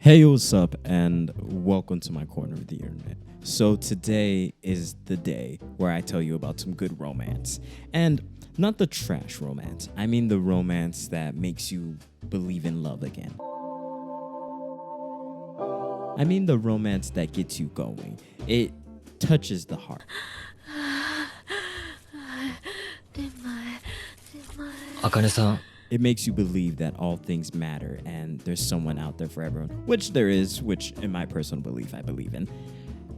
Hey, what's up, and welcome to my corner of the internet. So today is the day where I tell you about some good romance. And not the trash romance. I mean the romance that makes you believe in love again. I mean the romance that gets you going. It touches the heart. Akane-san. It makes you believe that all things matter and there's someone out there for everyone, which there is, which in my personal belief I believe in.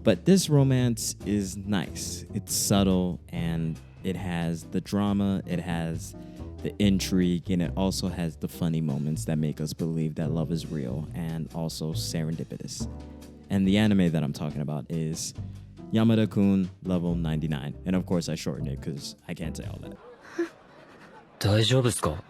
But this romance is nice. It's subtle and it has the drama, it has the intrigue, and it also has the funny moments that make us believe that love is real and also serendipitous. And the anime that I'm talking about is Yamada-kun Level 99. And of course I shortened it because I can't say all that. 大丈夫っすか?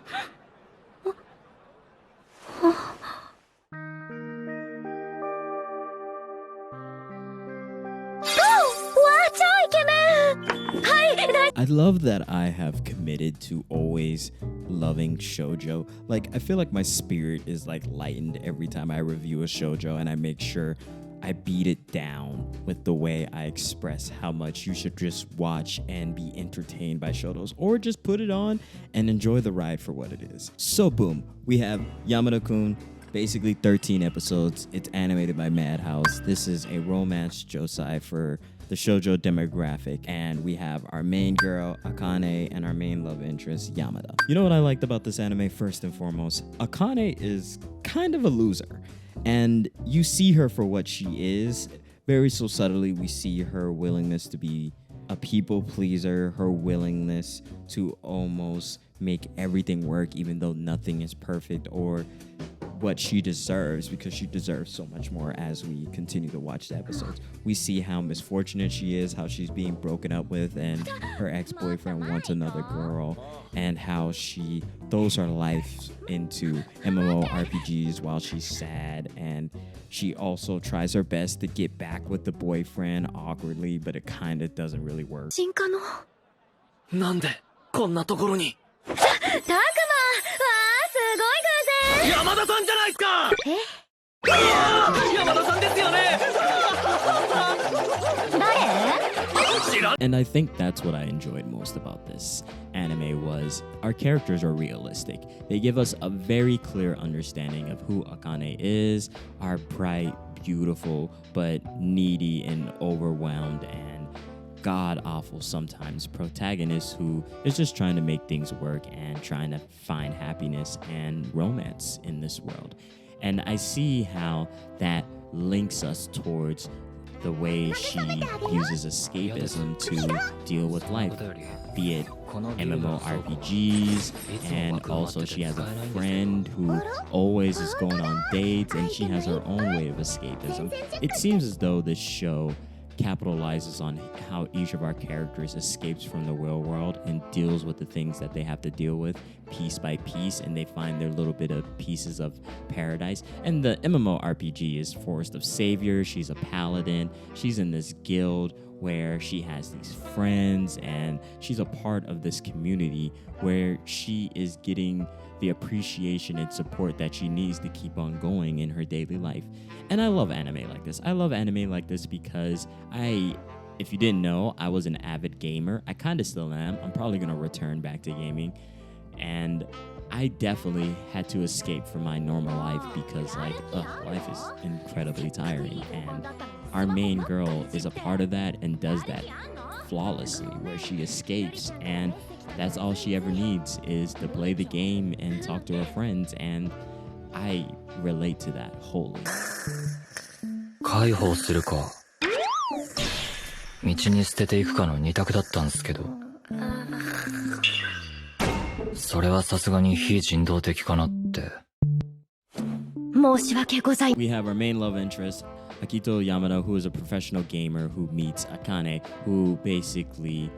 I love that I have committed to always loving shoujo. Like, I feel like my spirit is like lightened every time I review a shoujo, and I make sure I beat it down with the way I express how much you should just watch and be entertained by shoujos, or just put it on and enjoy the ride for what it is. So boom, we have Yamada-kun, basically 13 episodes. It's animated by Madhouse. This is a romance josei for the shoujo demographic, and we have our main girl Akane and our main love interest Yamada. You know what I liked about this anime? First and foremost, Akane is kind of a loser, and you see her for what she is. Very so subtly, we see her willingness to be a people pleaser, her willingness to almost make everything work even though nothing is perfect, or what she deserves, because she deserves so much more. As we continue to watch the episodes, we see how misfortunate she is, how she's being broken up with and her ex-boyfriend wants another girl, and how she throws her life into MMORPGs while she's sad, and she also tries her best to get back with the boyfriend awkwardly, but it kind of doesn't really work. なんでこんなところに? たくま、わあ、すごい偶然。山田さんじゃないですか。山田さんですよね。And I think that's what I enjoyed most about this anime was our characters are realistic. They give us a very clear understanding of who Akane is, our bright, beautiful, but needy and overwhelmed and god-awful sometimes protagonist who is just trying to make things work and trying to find happiness and romance in this world. And I see how that links us towards the way she uses escapism to deal with life, be it MMORPGs, and also she has a friend who always is going on dates, and she has her own way of escapism. It seems as though this show capitalizes on how each of our characters escapes from the real world and deals with the things that they have to deal with piece by piece, and they find their little bit of pieces of paradise. And the MMORPG is Forest of Savior. She's a paladin. She's in this guild where she has these friends, and she's a part of this community where she is getting the appreciation and support that she needs to keep on going in her daily life. And I love anime like this. I love anime like this because if you didn't know, I was an avid gamer. I kind of still am. I'm probably going to return back to gaming. And I definitely had to escape from my normal life because life is incredibly tiring. And our main girl is a part of that and does that flawlessly, where she escapes, and that's all she ever needs is to play the game and talk to her friends, and I relate to that wholly. 解放するか道に捨てていくかの二択だったんすけど、それはさすがに非人道的かなって。申し訳ござい。 We have our main love interest, Akito Yamada, who is a professional gamer who meets Akane, who basically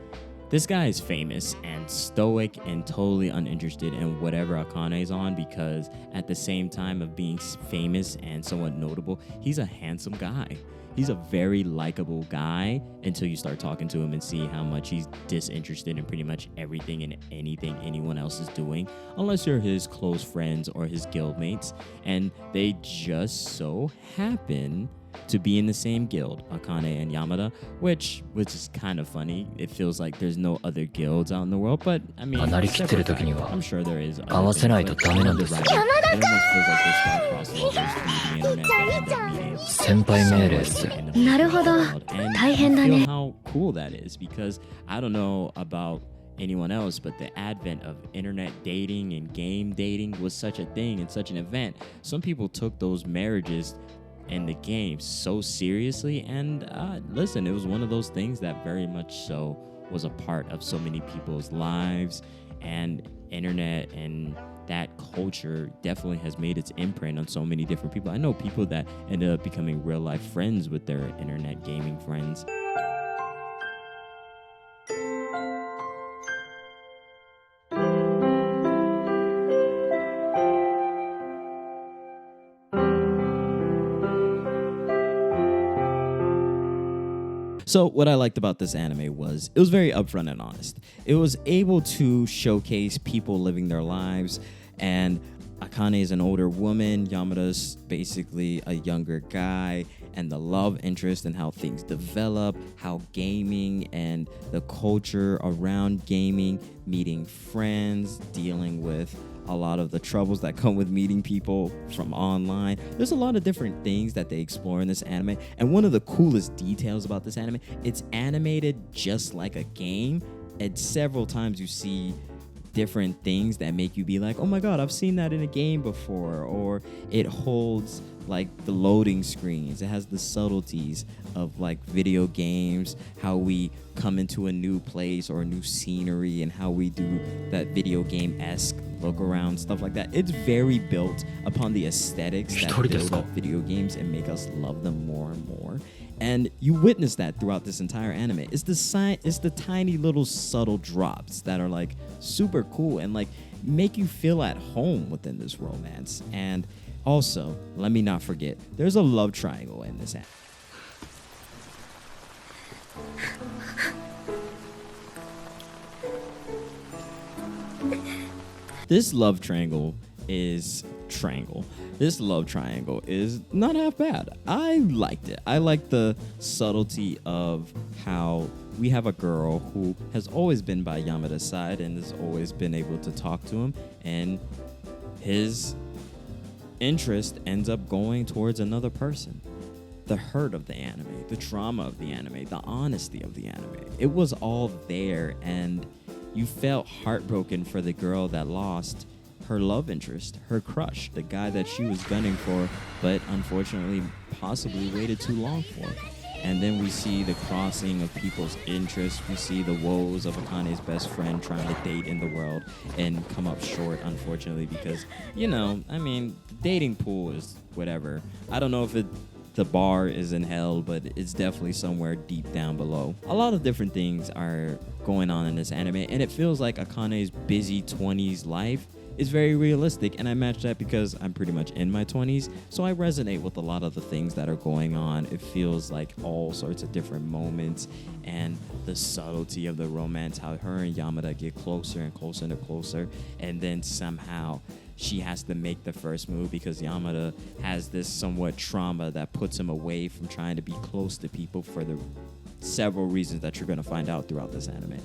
This guy is famous and stoic and totally uninterested in whatever Akane is on, because at the same time of being famous and somewhat notable, he's a handsome guy. He's a very likable guy until you start talking to him and see how much he's disinterested in pretty much everything and anything anyone else is doing, unless you're his close friends or his guildmates, and they just so happen to be in the same guild, Akane and Yamada, which is kind of funny. It feels like there's no other guilds out in the world, but I mean, I'm sure there is. It almost feels like they start crossing over through the internet and end up meeting. 先輩命令っす。なるほど。大変だね。 How cool that is, because I don't know about anyone else, but the advent of internet dating and game dating was such a thing and such an event. Some people took those marriages and the game so seriously, and listen, it was one of those things that very much so was a part of so many people's lives, and internet and that culture definitely has made its imprint on so many different people. I know people that ended up becoming real life friends with their internet gaming friends. So what I liked about this anime was it was very upfront and honest. It was able to showcase people living their lives, and Akane is an older woman, Yamada's basically a younger guy, and the love interest and how things develop, how gaming and the culture around gaming, meeting friends, dealing with a lot of the troubles that come with meeting people from online. There's a lot of different things that they explore in this anime, and one of the coolest details about this anime, it's animated just like a game, and several times you see different things that make you be like, oh my god, I've seen that in a game before, or it holds like the loading screens. It has the subtleties of like video games, how we come into a new place or a new scenery, and how we do that video game-esque look around, stuff like that. It's very built upon the aesthetics that build up video games and make us love them more and more. And you witness that throughout this entire anime. It's the tiny little subtle drops that are like super cool and like make you feel at home within this romance. And also, let me not forget, there's a love triangle in this anime. This love triangle is not half bad. I liked it. I like the subtlety of how we have a girl who has always been by Yamada's side and has always been able to talk to him, and his interest ends up going towards another person. The hurt of the anime, the trauma of the anime, the honesty of the anime, it was all there, and you felt heartbroken for the girl that lost her love interest, her crush, the guy that she was gunning for, but unfortunately possibly waited too long for. And then we see the crossing of people's interests. We see the woes of Akane's best friend trying to date in the world and come up short, unfortunately, because, you know, I mean, the dating pool is whatever. I don't know if the bar is in hell, but it's definitely somewhere deep down below. A lot of different things are going on in this anime, and it feels like Akane's busy 20s life is very realistic, and I match that because I'm pretty much in my 20s, so I resonate with a lot of the things that are going on. It feels like all sorts of different moments, and the subtlety of the romance, how her and Yamada get closer and closer and closer, and then somehow she has to make the first move because Yamada has this somewhat trauma that puts him away from trying to be close to people for the several reasons that you're going to find out throughout this anime.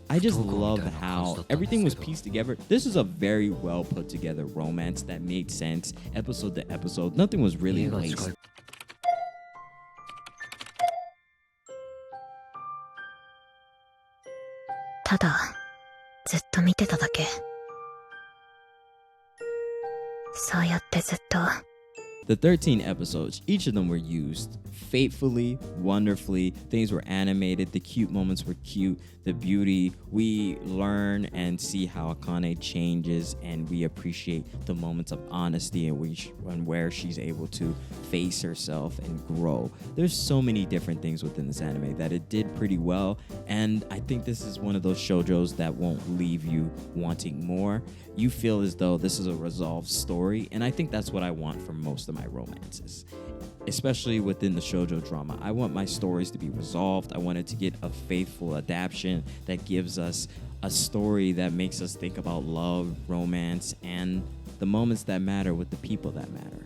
I just love how everything was pieced together. This is a very well put together romance that made sense episode to episode. Nothing was really wasted. ただずっと見てただけ。そうやってずっと The 13 episodes, each of them were used faithfully, wonderfully. Things were animated, the cute moments were cute, the beauty. We learn and see how Akane changes, and we appreciate the moments of honesty and where she's able to face herself and grow. There's so many different things within this anime that it did pretty well, and I think this is one of those shoujos that won't leave you wanting more. You feel as though this is a resolved story, and I think that's what I want from most of my romances. Especially within the shoujo drama, I want my stories to be resolved. I want it to get a faithful adaptation that gives us a story that makes us think about love, romance, and the moments that matter with the people that matter.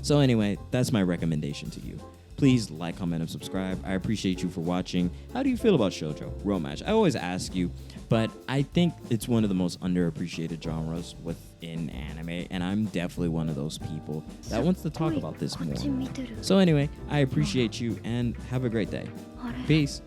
So anyway, that's my recommendation to you. Please like, comment, and subscribe. I appreciate you for watching. How do you feel about shoujo romance? I always ask you, but I think it's one of the most underappreciated genres within anime, and I'm definitely one of those people that wants to talk about this more. So anyway, I appreciate you, and have a great day. Peace.